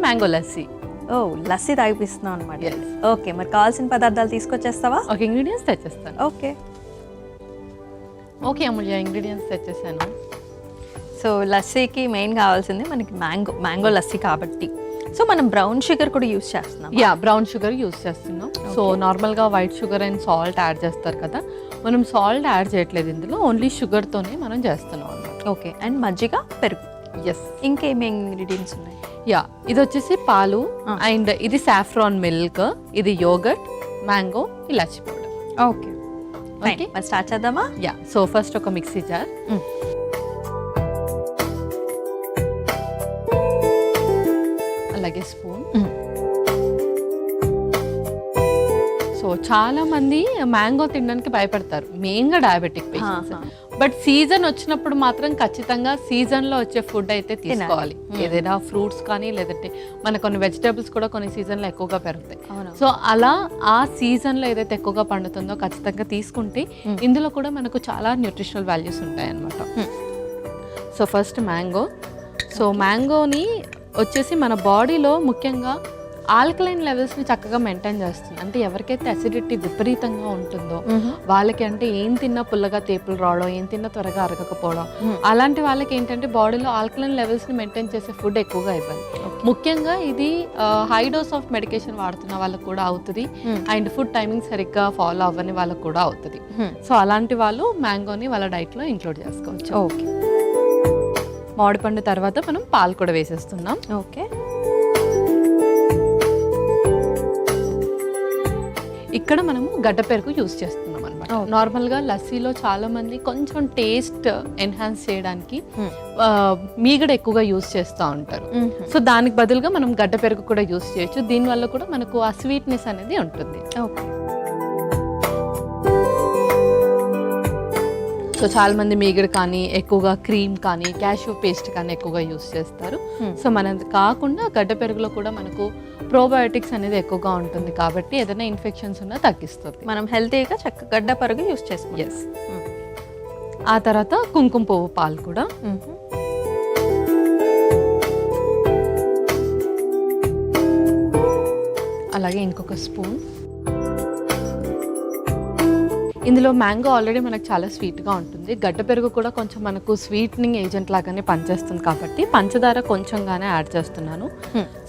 Mango lassi. ఓ, లస్సీ తాగిపిస్తున్నాం అనమాట. ఓకే, మరి కావాల్సిన పదార్థాలు తీసుకొచ్చేస్తావా? ఓకే, ఇంగ్రీడియంట్స్ తెచ్చేస్తాను. ఓకే ఓకే అమూల్య, ఇంగ్రీడియంట్స్ తెచ్చేసాను. సో లస్సీకి మెయిన్ కావాల్సింది మనకి మ్యాంగో లస్సీ కాబట్టి సో మనం బ్రౌన్ షుగర్ కూడా యూస్ చేస్తున్నాం. బ్రౌన్ షుగర్ యూస్ చేస్తున్నాం. సో నార్మల్గా white sugar and salt add చేస్తారు కదా, మనం సాల్ట్ యాడ్ చేయట్లేదు ఇందులో, ఓన్లీ షుగర్తోనే మనం చేస్తున్నాం అన్నమాట. ఓకే, అండ్ మజ్జిగ, పెరుగు. ఎస్. ఇంకేమేమి ఇంగ్రీడియంట్స్ ఉన్నాయి? ఇది వచ్చేసి పాలు, అండ్ ఇది సాఫ్రాన్ మిల్క్, ఇది యోగర్ట్, మ్యాంగో, ఇలాచి పౌడర్. ఓకే ఓకే, మరి స్టార్ట్ చేద్దామా? సో ఫస్ట్ ఒక మిక్సీ జార్, అలాగే స్పూన్. సో చాలా మంది మ్యాంగో తినడానికి భయపడతారు, మెయిన్గా డయాబెటిక్ పేషెంట్స్. బట్ సీజన్ వచ్చినప్పుడు మాత్రం ఖచ్చితంగా సీజన్లో వచ్చే ఫుడ్ అయితే తీసుకోవాలి. ఏదైనా ఫ్రూట్స్ కానీ, లేదంటే మన కొన్ని వెజిటేబుల్స్ కూడా కొన్ని సీజన్లో ఎక్కువగా పెరుగుతాయి. సో అలా ఆ సీజన్లో ఏదైతే ఎక్కువగా పండుతుందో ఖచ్చితంగా తీసుకుంటే ఇందులో కూడా మనకు చాలా న్యూట్రిషనల్ వాల్యూస్ ఉంటాయి అన్నమాట. So first mango. సో మ్యాంగోని వచ్చేసి మన బాడీలో ముఖ్యంగా ఆల్కలైన్ లెవెల్స్ని చక్కగా మెయింటైన్ చేస్తుంది. అంటే ఎవరికైతే అసిడిటీ విపరీతంగా ఉంటుందో వాళ్ళకి, అంటే ఏం తిన్నా పుల్లగా తేపులు రావడం, ఏం తిన్నా త్వరగా అరగకపోవడం, అలాంటి వాళ్ళకి ఏంటంటే బాడీలో ఆల్కలైన్ లెవెల్స్ని మెయింటైన్ చేసే ఫుడ్ ఎక్కువగా ఇవ్వాలి. ముఖ్యంగా ఇది హై డోస్ ఆఫ్ మెడికేషన్ వాడుతున్న వాళ్ళకు కూడా అవుతుంది, అండ్ ఫుడ్ టైమింగ్ సరిగ్గా ఫాలో అవ్వని వాళ్ళకు కూడా అవుతుంది. సో అలాంటి వాళ్ళు మ్యాంగోని వాళ్ళ డైట్లో ఇంక్లూడ్ చేసుకోవచ్చు. ఓకే, మామిడిపండు తర్వాత మనం పాలు కూడా వేసేస్తున్నాం. ఓకే, ఇక్కడ మనము గడ్డ పెరుగు యూస్ చేస్తున్నాం అనమాట. నార్మల్గా లస్సీలో చాలా మంది కొంచెం టేస్ట్ ఎన్హాన్స్ చేయడానికి మీగడ ఎక్కువగా యూస్ చేస్తూ ఉంటారు. సో దానికి బదులుగా మనం గడ్డ పెరుగు కూడా యూస్ చేయొచ్చు. దీనివల్ల కూడా మనకు ఆ స్వీట్నెస్ అనేది ఉంటుంది. ఓకే. సో చాలా మంది మీగడ కానీ, ఎక్కువగా క్రీమ్ కానీ, క్యాష్యూ పేస్ట్ కానీ ఎక్కువగా యూస్ చేస్తారు. సో మనది కాకుండా గడ్డ పెరుగులో కూడా మనకు ప్రోబయోటిక్స్ అనేది ఎక్కువగా ఉంటుంది కాబట్టి ఏదైనా ఇన్ఫెక్షన్స్ ఉన్నా తగ్గిస్తుంది. మనం హెల్తీగా చక్కగా గడ్డ పెరుగు యూస్ చేసుకోవాలి. ఎస్. ఆ తర్వాత కుంకుమ పువ్వు పాలు కూడా, అలాగే ఇంకొక స్పూన్. ఇందులో మ్యాంగో ఆల్రెడీ మనకు చాలా స్వీట్గా ఉంటుంది, గడ్డ పెరుగు కూడా కొంచెం మనకు స్వీట్నింగ్ ఏజెంట్ లాగానే పనిచేస్తుంది కాబట్టి పంచదార కొంచెంగానే యాడ్ చేస్తున్నాను.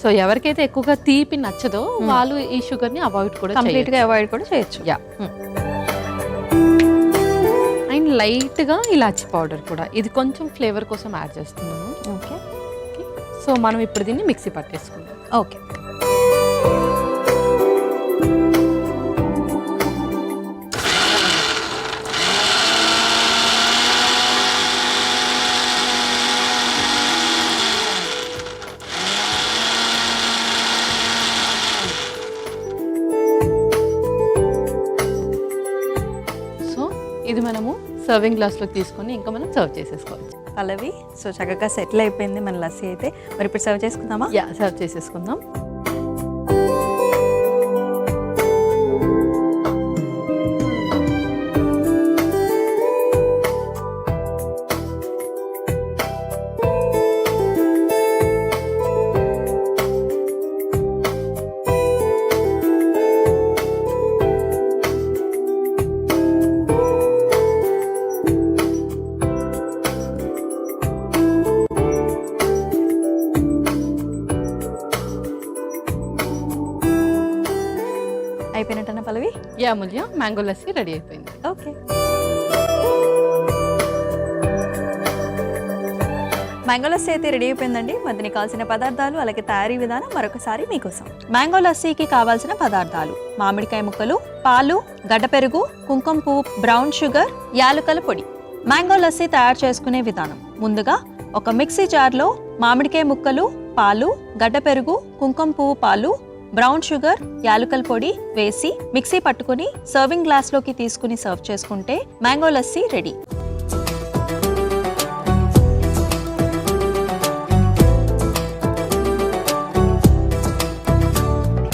సో ఎవరికైతే ఎక్కువగా తీపి నచ్చదో వాళ్ళు ఈ షుగర్ని అవాయిడ్ కూడా కంప్లీట్గా అవాయిడ్ కూడా చేయొచ్చు. అండ్ లైట్గా ఇలాచి పౌడర్ కూడా, ఇది కొంచెం ఫ్లేవర్ కోసం యాడ్ చేస్తున్నాను. ఓకే. సో మనం ఇప్పుడు దీన్ని మిక్సీ పట్టేసుకుందాం. ఓకే. ఇది మనము సర్వింగ్ గ్లాస్లోకి తీసుకొని ఇంకా మనం సర్వ్ చేసేసుకోవచ్చు. పల్లవి, సో చక్కగా సెటిల్ అయిపోయింది మన లస్సీ అయితే. మరి ఇప్పుడు సర్వ్ చేసుకుందామా? సర్వ్ చేసేసుకుందాం. అయిపోయినట్టన్నా పల్లవి? అమూల్య, మ్యాంగో లస్సీ రెడీ అయిపోయింది. ఓకే. మ్యాంగో లస్సీ అయితే రెడీ అయిపోయిందండి. మధ్యని కావాల్సిన పదార్థాలు అలాగే తయారీ విధానం మరొకసారి మీకోసం. మ్యాంగో లస్సీకి కావాల్సిన పదార్థాలు: మామిడికాయ ముక్కలు, పాలు, గడ్డ పెరుగు, కుంకుమ పువ్వు, బ్రౌన్ షుగర్, యాలకుల పొడి. మ్యాంగో లస్సీ తయారు చేసుకునే విధానం: ముందుగా ఒక మిక్సీ జార్లో మామిడికాయ ముక్కలు, పాలు, గడ్డ పెరుగు, కుంకుమ పువ్వు పాలు, బ్రౌన్ షుగర్, యాలకుల పొడి వేసి మిక్సీ పట్టుకుని సర్వింగ్ గ్లాస్లోకి తీసుకుని సర్వ్ చేసుకుంటే మ్యాంగో లస్సీ రెడీ.